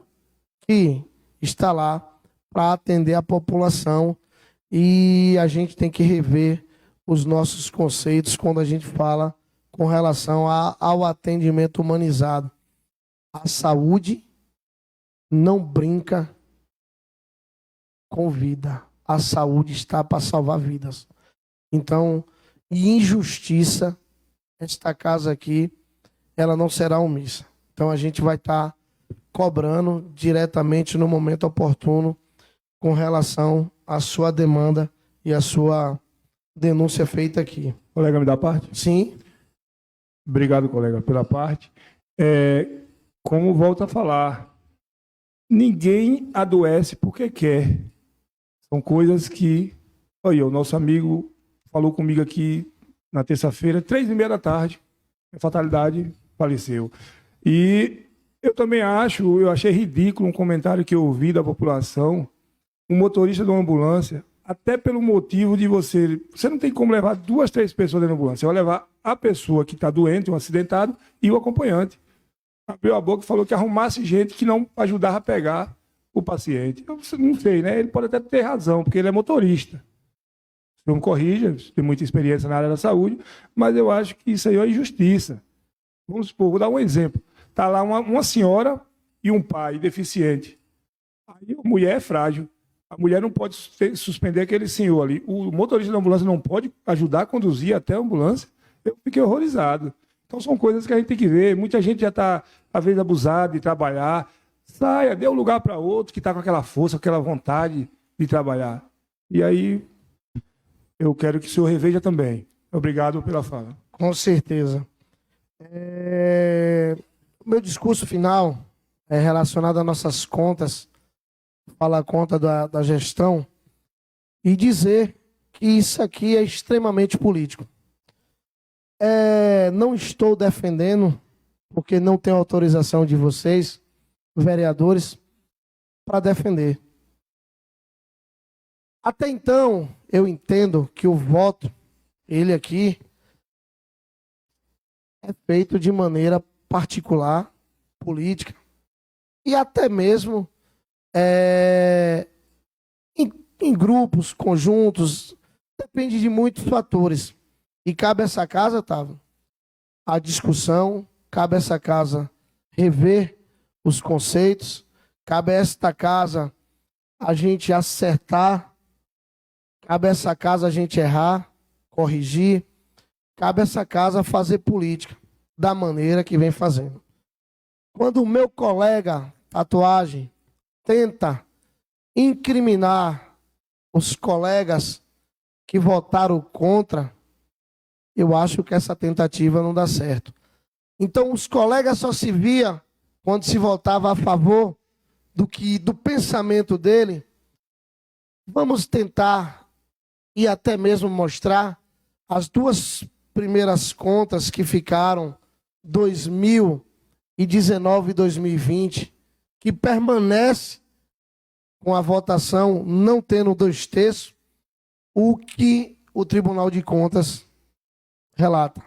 que está lá para atender a população e a gente tem que rever os nossos conceitos quando a gente fala com relação ao atendimento humanizado. A saúde não brinca com vida. A saúde está para salvar vidas. Então, e injustiça, esta casa aqui, ela não será omissa. Então, a gente vai estar cobrando diretamente no momento oportuno com relação à sua demanda e à sua denúncia feita aqui. Colega, me dá parte? Sim. Obrigado, colega, pela parte. Como volto a falar, ninguém adoece porque quer. São coisas que... Olha, o nosso amigo falou comigo aqui na terça-feira, 3h30 da tarde, a fatalidade, faleceu. E eu também eu achei ridículo um comentário que eu ouvi da população, um motorista de uma ambulância, até pelo motivo de você não tem como levar 2, 3 pessoas dentro da ambulância, você vai levar a pessoa que está doente, um acidentado, e o acompanhante. Abriu a boca e falou que arrumasse gente que não ajudava a pegar o paciente. Eu não sei, né? Ele pode até ter razão, porque ele é motorista. Não me corrija, tem muita experiência na área da saúde, mas eu acho que isso aí é injustiça. Vamos supor, vou dar um exemplo. Está lá uma senhora e um pai deficiente. Aí a mulher é frágil. A mulher não pode suspender aquele senhor ali. O motorista da ambulância não pode ajudar a conduzir até a ambulância. Eu fiquei horrorizado. Então são coisas que a gente tem que ver. Muita gente já está, às vezes, abusada de trabalhar. Saia, dê um lugar para outro que está com aquela força, com aquela vontade de trabalhar. E aí... eu quero que o senhor reveja também. Obrigado pela fala. Com certeza. O meu discurso final é relacionado às nossas contas, falar a conta da gestão, e dizer que isso aqui é extremamente político. Não estou defendendo, porque não tenho autorização de vocês, vereadores, para defender. Até então, eu entendo que o voto, ele aqui, é feito de maneira particular, política, e até mesmo em grupos, conjuntos, depende de muitos fatores. E cabe a essa casa, Otávio, a discussão, cabe a essa casa rever os conceitos, cabe a esta casa a gente acertar, cabe a essa casa a gente errar, corrigir, cabe a essa casa fazer política da maneira que vem fazendo. Quando o meu colega Tatuagem tenta incriminar os colegas que votaram contra, eu acho que essa tentativa não dá certo. Então os colegas só se via quando se votava a favor do pensamento dele. Vamos tentar e até mesmo mostrar as 2 primeiras contas que ficaram 2019 e 2020, que permanece com a votação não tendo 2/3, o que o Tribunal de Contas relata.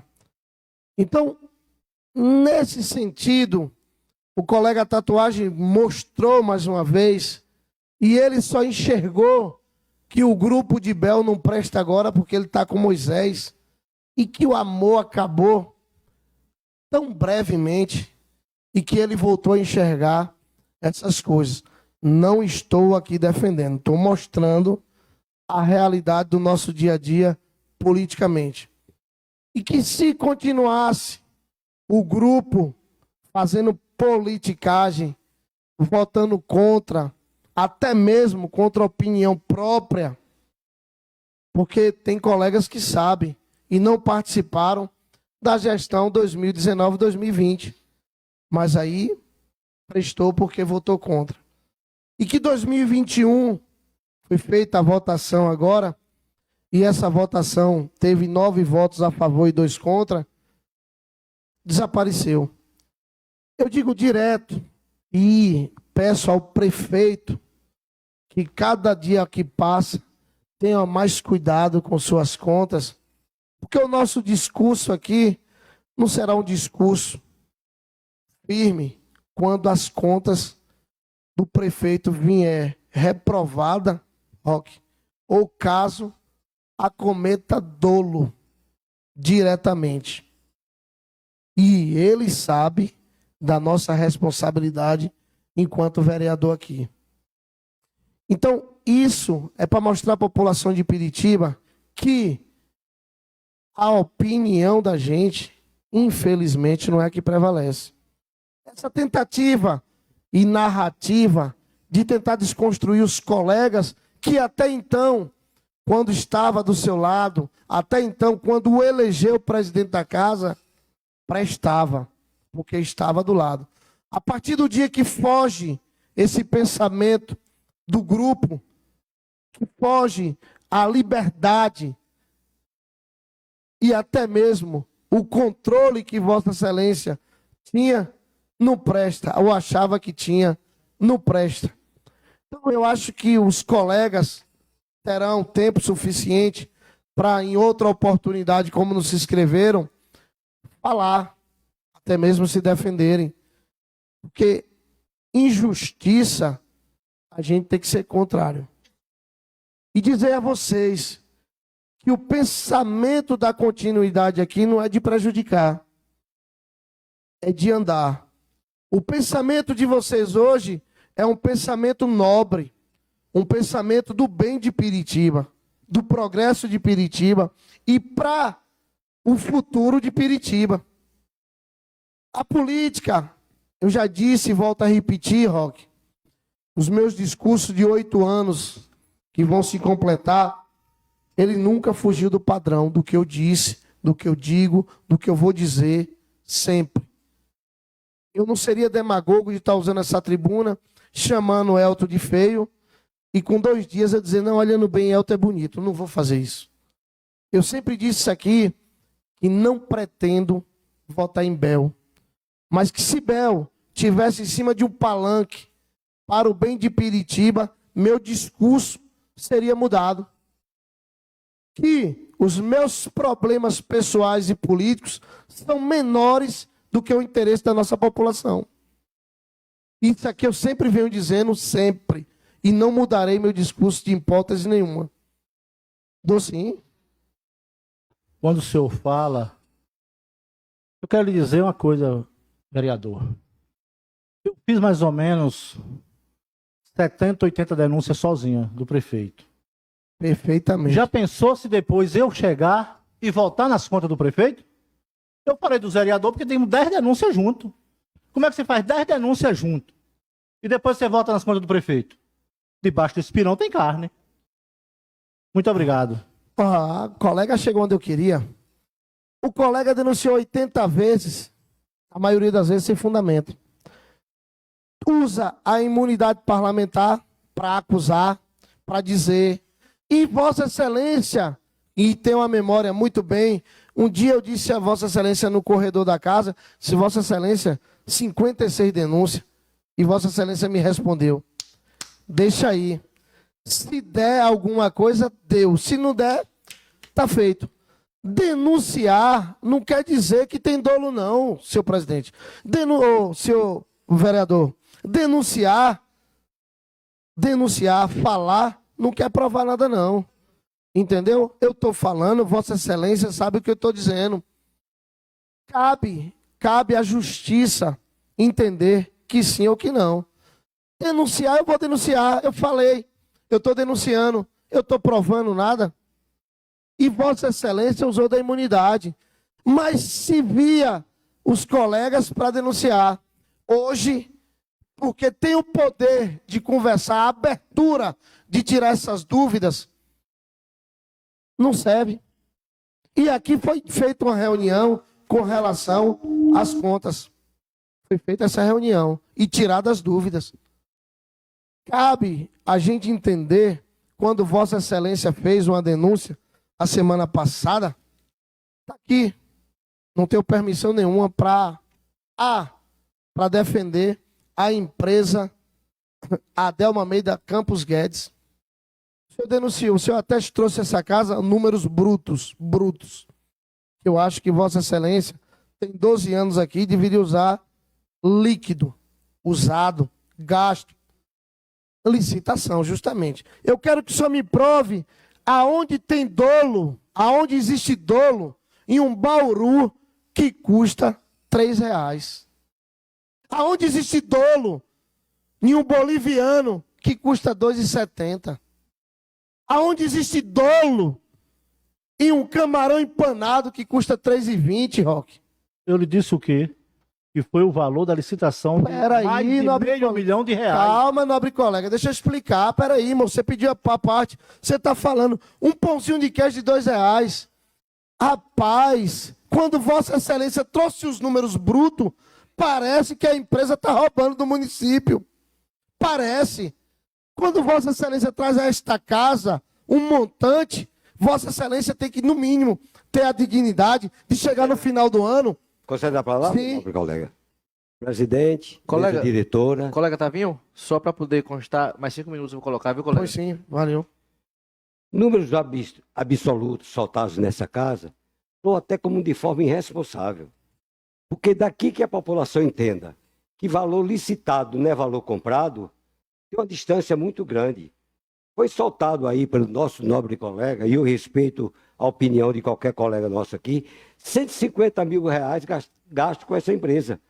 Então, nesse sentido, o colega Tatuagem mostrou mais uma vez, e ele só enxergou que o grupo de Bel não presta agora porque ele está com Moisés, e que o amor acabou tão brevemente, e que ele voltou a enxergar essas coisas. Não estou aqui defendendo, estou mostrando a realidade do nosso dia a dia politicamente. E que se continuasse o grupo fazendo politicagem, votando contra, até mesmo contra a opinião própria, porque tem colegas que sabem e não participaram da gestão 2019-2020, mas aí prestou porque votou contra. E que 2021 foi feita a votação agora, e essa votação teve 9 votos a favor e 2 contra, desapareceu. Eu digo direto e peço ao prefeito que cada dia que passa tenha mais cuidado com suas contas, porque o nosso discurso aqui não será um discurso firme quando as contas do prefeito vier reprovada, ou caso acometa dolo diretamente. E ele sabe da nossa responsabilidade enquanto vereador aqui. Então, isso é para mostrar à população de Piritiba que a opinião da gente, infelizmente, não é a que prevalece. Essa tentativa e narrativa de tentar desconstruir os colegas que até então, quando estava do seu lado, até então, quando o elegeu o presidente da casa, prestava, porque estava do lado. A partir do dia que foge esse pensamento do grupo, que foge a liberdade e até mesmo o controle que Vossa Excelência tinha, não presta, ou achava que tinha, não presta. Então eu acho que os colegas terão tempo suficiente para, em outra oportunidade, como nos inscreveram, falar, até mesmo se defenderem. Porque injustiça, a gente tem que ser contrário. E dizer a vocês que o pensamento da continuidade aqui não é de prejudicar, é de andar. O pensamento de vocês hoje é um pensamento nobre, um pensamento do bem de Piritiba, do progresso de Piritiba e para o futuro de Piritiba. A política, eu já disse e volto a repetir, Roque, os meus discursos de 8 anos que vão se completar, ele nunca fugiu do padrão, do que eu disse, do que eu digo, do que eu vou dizer sempre. Eu não seria demagogo de estar usando essa tribuna, chamando o Elton de feio, e com 2 dias eu dizer, não, olhando bem, Elton é bonito. Não vou fazer isso. Eu sempre disse isso aqui, que não pretendo votar em Bel. Mas que se Bel tivesse em cima de um palanque para o bem de Piritiba, meu discurso seria mudado. Que os meus problemas pessoais e políticos são menores do que o interesse da nossa população. Isso aqui eu sempre venho dizendo, sempre. E não mudarei meu discurso de hipótese nenhuma. Dou sim. Quando o senhor fala, eu quero lhe dizer uma coisa, vereador. Eu fiz mais ou menos 70, 80 denúncias sozinha do prefeito. Perfeitamente. Já pensou se depois eu chegar e voltar nas contas do prefeito? Eu falei do vereador porque temos 10 denúncias junto. Como é que você faz 10 denúncias junto? E depois você volta nas contas do prefeito? Debaixo do espirão tem carne. Muito obrigado. O colega chegou onde eu queria. O colega denunciou 80 vezes, a maioria das vezes sem fundamento. Usa a imunidade parlamentar para acusar, para dizer. E Vossa Excelência, e tem uma memória muito bem, um dia eu disse a Vossa Excelência no corredor da casa, se Vossa Excelência, 56 denúncias, e Vossa Excelência me respondeu, deixa aí. Se der alguma coisa, deu. Se não der, tá feito. Denunciar não quer dizer que tem dolo, não, senhor presidente. Senhor vereador. Denunciar, falar, não quer provar nada, não. Entendeu? Eu estou falando, Vossa Excelência sabe o que eu estou dizendo. Cabe à justiça entender que sim ou que não. Denunciar, eu vou denunciar. Eu falei, eu estou denunciando, eu estou provando nada. E Vossa Excelência usou da imunidade. Mas se via os colegas para denunciar. Hoje, porque tem o poder de conversar, a abertura de tirar essas dúvidas, não serve. E aqui foi feita uma reunião com relação às contas. Foi feita essa reunião e tiradas as dúvidas. Cabe a gente entender, quando Vossa Excelência fez uma denúncia a semana passada, está aqui, não tenho permissão nenhuma para defender a empresa Adelma Almeida Campos Guedes. O senhor denunciou, o senhor até trouxe essa casa números brutos. Eu acho que Vossa Excelência tem 12 anos aqui e deveria usar líquido, usado, gasto. Licitação, justamente. Eu quero que o senhor me prove aonde tem dolo, aonde existe dolo em um bauru que custa R$3. Aonde existe dolo em um boliviano que custa R$2,70. Aonde existe dolo em um camarão empanado que custa R$3,20, Roque? Eu lhe disse o quê? Que foi o valor da licitação de mais de meio milhão de reais. Calma, nobre colega, deixa eu explicar. Peraí, irmão, você pediu a parte. Você está falando um pãozinho de queijo de R$2. Rapaz, quando Vossa Excelência trouxe os números brutos, parece que a empresa está roubando do município. Parece. Quando Vossa Excelência traz a esta casa um montante, Vossa Excelência tem que, no mínimo, ter a dignidade de chegar no final do ano. Concede a palavra, Sim. nobre colega? Presidente, Colega- diretora. Colega Tavinho, só para poder constar, mais 5 minutos eu vou colocar, viu, colega? Pois sim, valeu. Números absolutos soltados nessa casa, ou até como de forma irresponsável. Porque daqui que a população entenda que valor licitado não é valor comprado, tem uma distância muito grande. Foi soltado aí pelo nosso nobre colega, e eu respeito a opinião de qualquer colega nosso aqui, 150 mil reais gasto com essa empresa.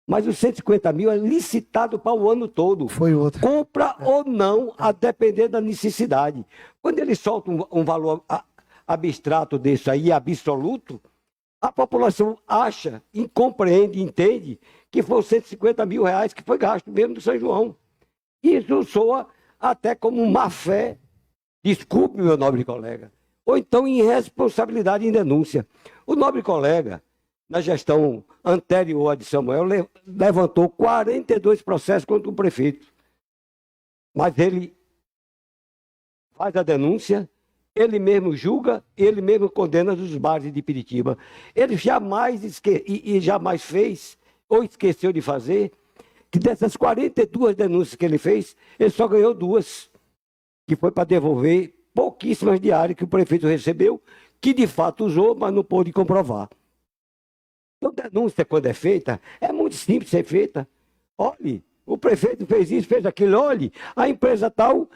Mas os 150 mil é licitado para o ano todo. Foi outro. Compra ou não, a depender da necessidade. Quando ele solta um valor abstrato desse aí, absoluto, a população acha, compreende, entende que foi 150 mil reais que foi gasto mesmo do São João. Isso soa até como má fé, desculpe, meu nobre colega, ou então irresponsabilidade em denúncia. O nobre colega, na gestão anterior à de Samuel, levantou 42 processos contra o prefeito. Mas ele faz a denúncia, ele mesmo julga, ele mesmo condena os bares de Piritiba. Ele jamais jamais fez, ou esqueceu de fazer, que dessas 42 denúncias que ele fez, ele só ganhou 2, que foi para devolver pouquíssimas diárias que o prefeito recebeu, que de fato usou, mas não pôde comprovar. Então, denúncia, quando é feita, é muito simples ser feita. Olhe, o prefeito fez isso, fez aquilo, olhe, a empresa tal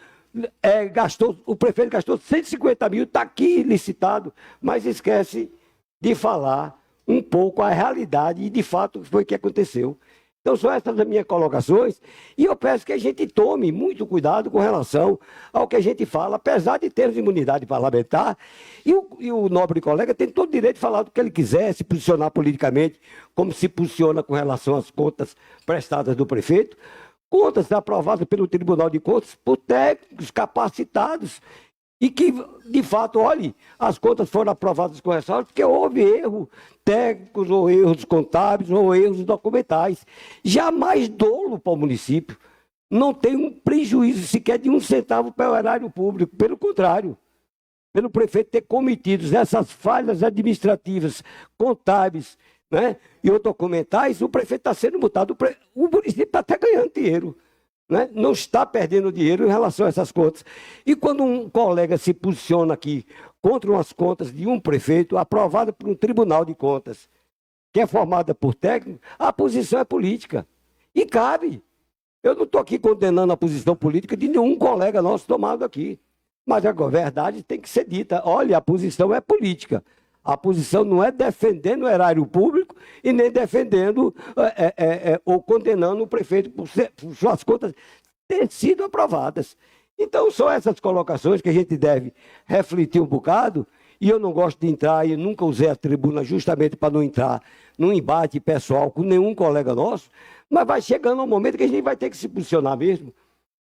o prefeito gastou 150 mil, está aqui licitado, mas esquece de falar um pouco a realidade e de fato foi o que aconteceu. Então, são essas as minhas colocações, e eu peço que a gente tome muito cuidado com relação ao que a gente fala, apesar de termos imunidade parlamentar, e o nobre colega tem todo o direito de falar do que ele quiser, se posicionar politicamente, como se posiciona com relação às contas prestadas do prefeito, contas aprovadas pelo Tribunal de Contas por técnicos capacitados, e que, de fato, olhe, as contas foram aprovadas com ressalva porque houve erro técnicos, ou erros contábeis, ou erros documentais. Jamais dolo para o município. Não tem um prejuízo sequer de 1 centavo para o erário público. Pelo contrário, pelo prefeito ter cometido essas falhas administrativas, contábeis, né, e ou documentais, o prefeito está sendo multado. O município está até ganhando dinheiro. Né? Não está perdendo dinheiro em relação a essas contas. E quando um colega se posiciona aqui contra umas contas de um prefeito, aprovada por um tribunal de contas, que é formada por técnico, a posição é política. E cabe. Eu não estou aqui condenando a posição política de nenhum colega nosso tomado aqui. Mas a verdade tem que ser dita. Olha, a posição é política. A posição não é defendendo o erário público e nem defendendo ou condenando o prefeito por suas contas terem sido aprovadas. Então, são essas colocações que a gente deve refletir um bocado, e eu não gosto de entrar, e nunca usei a tribuna justamente para não entrar num embate pessoal com nenhum colega nosso, mas vai chegando um momento que a gente vai ter que se posicionar mesmo.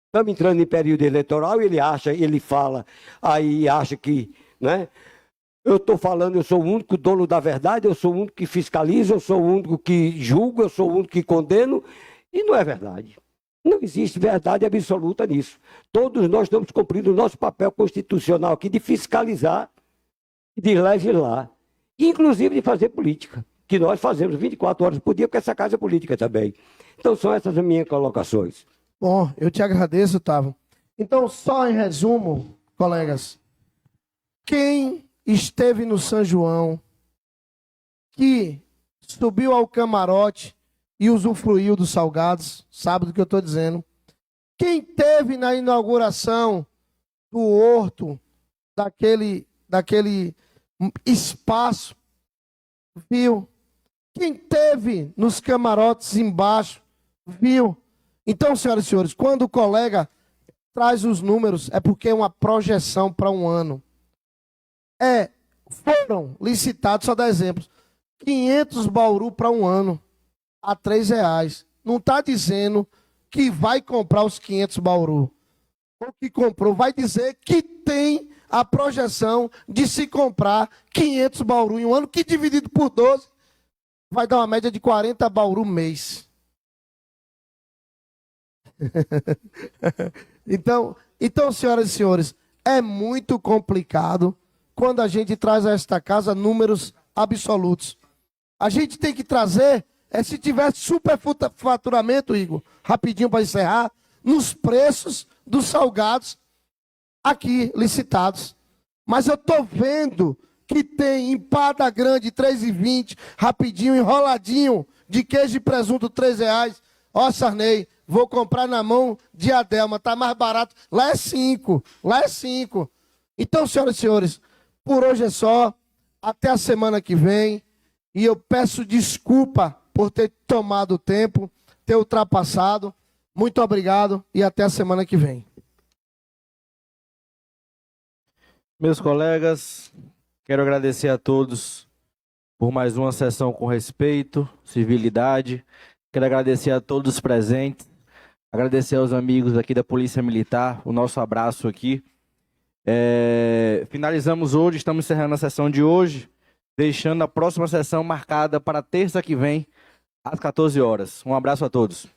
Estamos entrando em período eleitoral, ele fala, aí acha que... né? Eu estou falando, eu sou o único dono da verdade, eu sou o único que fiscaliza, eu sou o único que julgo, eu sou o único que condeno, e não é verdade. Não existe verdade absoluta nisso. Todos nós estamos cumprindo o nosso papel constitucional aqui de fiscalizar, de legislar, inclusive de fazer política, que nós fazemos 24 horas por dia, porque essa casa é política também. Então, são essas as minhas colocações. Bom, eu te agradeço, Tavo. Então, só em resumo, colegas, quem esteve no São João, que subiu ao camarote e usufruiu dos salgados, sabe do que eu estou dizendo? Quem teve na inauguração do horto, daquele espaço, viu? Quem teve nos camarotes embaixo, viu? Então, senhoras e senhores, quando o colega traz os números, é porque é uma projeção para um ano. Foram licitados, só dar exemplos, 500 bauru para um ano, a R$3. Não está dizendo que vai comprar os 500 bauru. Ou que comprou, vai dizer que tem a projeção de se comprar 500 bauru em um ano, que dividido por 12 vai dar uma média de 40 bauru mês. Então, senhoras e senhores, é muito complicado quando a gente traz a esta casa números absolutos. A gente tem que trazer, se tivesse superfaturamento, Igor, rapidinho para encerrar, nos preços dos salgados aqui licitados. Mas eu estou vendo que tem empada grande, 3,20, rapidinho, enroladinho, de queijo e presunto, R$3. Ó, Sarney, vou comprar na mão de Adelma, tá mais barato. Lá é 5, lá é 5. Então, senhoras e senhores, por hoje é só. Até a semana que vem. E eu peço desculpa por ter tomado tempo, ter ultrapassado. Muito obrigado e até a semana que vem. Meus colegas, quero agradecer a todos por mais uma sessão com respeito, civilidade. Quero agradecer a todos os presentes, agradecer aos amigos aqui da Polícia Militar, o nosso abraço aqui. Finalizamos hoje, estamos encerrando a sessão de hoje, deixando a próxima sessão marcada para terça que vem, às 14 horas. Um abraço a todos.